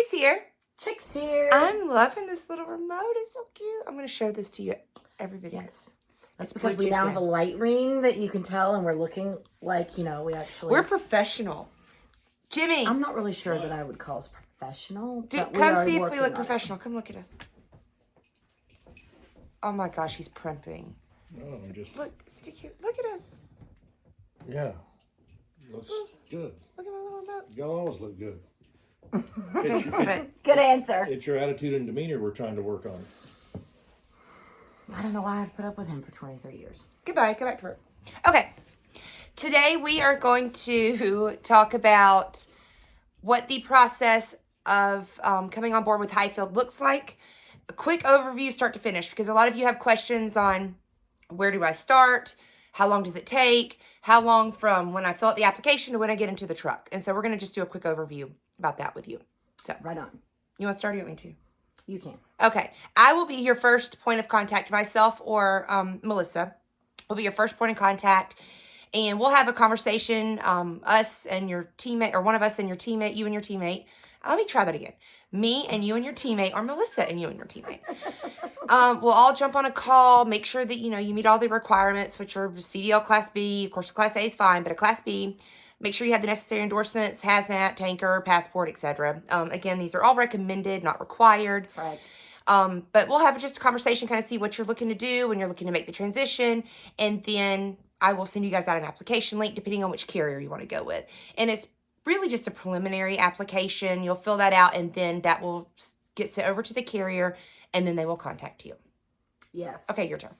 Jimmy's here. Chick's here. I'm loving this little remote. It's so cute. I'm going to show this to you every video. Yes. That's because we now have a light ring that you can tell, and we're looking like, We're professional. Jimmy. I'm not really sure that I would call us professional. Come see if we look professional. Come look at us. Oh my gosh, he's primping. No, I'm just... Look, stick here. Look at us. Yeah. Looks good. Look at my little remote. Y'all always look good. Good answer. It's your attitude and demeanor we're trying to work on. I don't know why I've put up with him for 23 years. Goodbye. Go back to work. Okay. Today we are going to talk about what the process of coming on board with Hyfield looks like. A quick overview start to finish, because a lot of you have questions on where do I start? How long does it take? How long from when I fill out the application to when I get into the truck? And so we're going to just do a quick overview about that with you. So right on. You want to start or you want me to? You can. Okay. I will be your first point of contact. Myself or Melissa will be your first point of contact. And we'll have a conversation, us and your teammate, or one of us and your teammate, you and your teammate. Let me try that again. Me and you and your teammate, or Melissa and you and your teammate. We'll all jump on a call, make sure that, you meet all the requirements, which are CDL Class B. Of course, Class A is fine, but a Class B, make sure you have the necessary endorsements, hazmat, tanker, passport, etc. Again, these are all recommended, not required. Right. But we'll have just a conversation, kind of see what you're looking to do when you're looking to make the transition. And then I will send you guys out an application link, depending on which carrier you want to go with. And it's really just a preliminary application. You'll fill that out, and then that will get sent over to the carrier, and then they will contact you. Yes. Okay, your turn.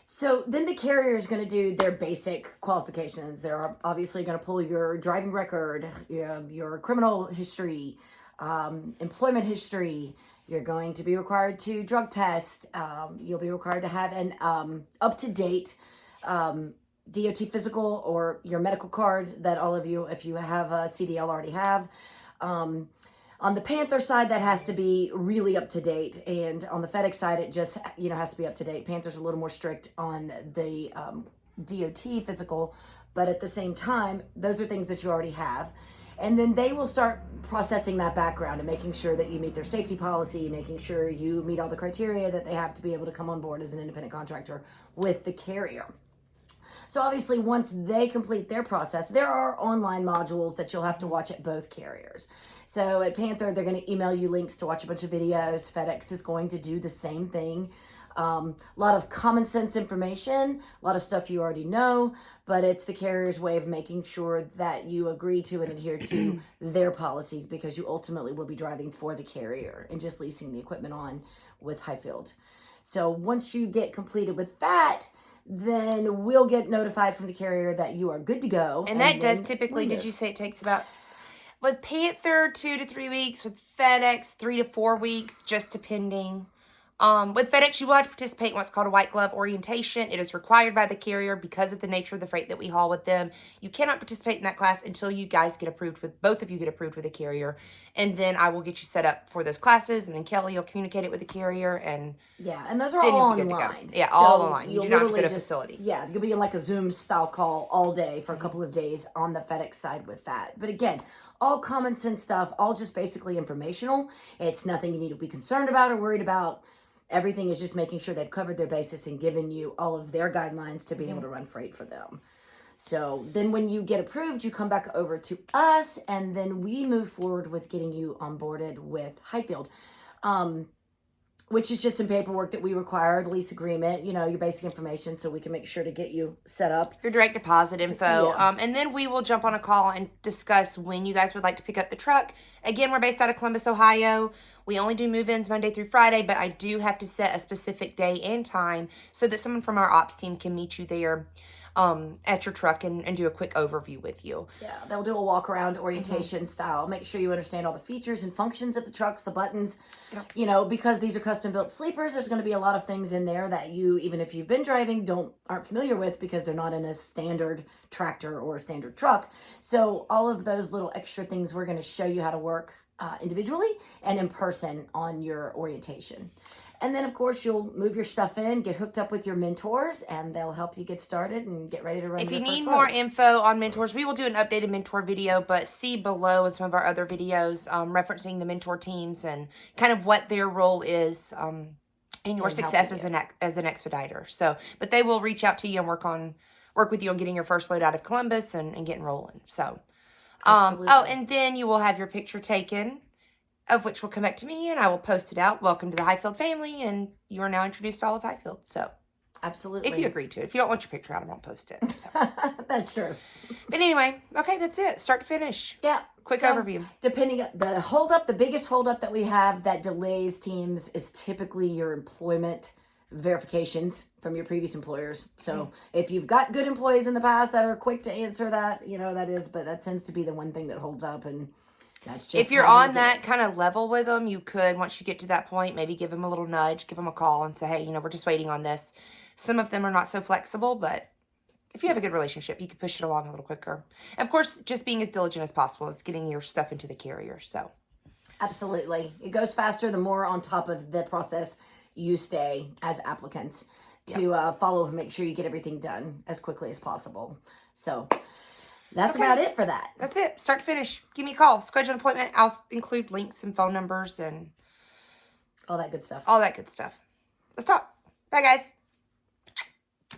So then the carrier is going to do their basic qualifications. They're obviously going to pull your driving record, your criminal history, employment history. You're going to be required to drug test. You'll be required to have an up-to-date DOT physical or your medical card that all of you, if you have a CDL, already have. On the Panther side, that has to be really up to date, and on the FedEx side, it just has to be up to date. Panther's a little more strict on the DOT physical, but at the same time, those are things that you already have. And then they will start processing that background and making sure that you meet their safety policy, making sure you meet all the criteria that they have to be able to come on board as an independent contractor with the carrier. So obviously, once they complete their process, there are online modules that you'll have to watch at both carriers. So at Panther, they're going to email you links to watch a bunch of videos. FedEx is going to do the same thing. A lot of common sense information, a lot of stuff you already know, but it's the carrier's way of making sure that you agree to and adhere to their policies, because you ultimately will be driving for the carrier and just leasing the equipment on with Hyfield. So once you get completed with that, then we'll get notified from the carrier that you are good to go. And that does typically, did you say it takes about, with Panther, 2 to 3 weeks, with FedEx, 3 to 4 weeks, just depending. With FedEx, you will have to participate in what's called a white glove orientation. It is required by the carrier because of the nature of the freight that we haul with them. You cannot participate in that class until you guys get approved with, both of you get approved with the carrier. And then I will get you set up for those classes, and then Kelly will communicate it with the carrier. And yeah, and those are all online. Yeah, all online. You do not have to go to a facility. Yeah, you'll be in like a Zoom style call all day for a couple of days on the FedEx side with that. But again, all common sense stuff, all just basically informational. It's nothing you need to be concerned about or worried about. Everything is just making sure they've covered their basis and given you all of their guidelines to be able to run freight for them. So then when you get approved, you come back over to us, and then we move forward with getting you onboarded with Hyfield, which is just some paperwork that we require, the lease agreement, your basic information, so we can make sure to get you set up. Your direct deposit info. Yeah. And then we will jump on a call and discuss when you guys would like to pick up the truck. Again, we're based out of Columbus, Ohio. We only do move-ins Monday through Friday, but I do have to set a specific day and time so that someone from our ops team can meet you there at your truck and do a quick overview with you. Yeah, they'll do a walk-around orientation style. Make sure you understand all the features and functions of the trucks, the buttons. Yep. Because these are custom-built sleepers, there's going to be a lot of things in there that you, even if you've been driving, aren't familiar with, because they're not in a standard tractor or a standard truck. So all of those little extra things we're going to show you how to work individually and in person on your orientation. And then, of course, you'll move your stuff in, get hooked up with your mentors, and they'll help you get started and get ready to run If your you first need load. more info on mentors, we will do an updated mentor video, but see below in some of our other videos referencing the mentor teams and kind of what their role is in your In success helping as an expediter. So, but they will reach out to you and work with you on getting your first load out of Columbus and getting rolling. So, Absolutely. oh, and then you will have your picture taken, of which will come back to me, and I will post it out. Welcome to the Hyfield family, and you are now introduced to all of Hyfield. So, Absolutely. if you agree to it. If you don't want your picture out, I won't post it. So. That's true. But anyway, okay, that's it. Start to finish. Yeah. Quick So, overview. Depending the biggest holdup that we have that delays teams is typically your employment verifications from your previous employers. So if you've got good employees in the past that are quick to answer that, but that tends to be the one thing that holds up, and that's just If you're how you on get that it. kind of level with them, you could, once you get to that point, maybe give them a little nudge, give them a call and say, hey, we're just waiting on this. Some of them are not so flexible, but if you have a good relationship, you can push it along a little quicker. And of course, just being as diligent as possible is getting your stuff into the carrier. So, Absolutely. It goes faster the more on top of the process you stay as applicants to follow and make sure you get everything done as quickly as possible. So that's about it for that. that's it. Start to finish. Give me a call. Schedule an appointment. I'll include links and phone numbers and All that good stuff. all that good stuff. Let's talk. Bye, guys.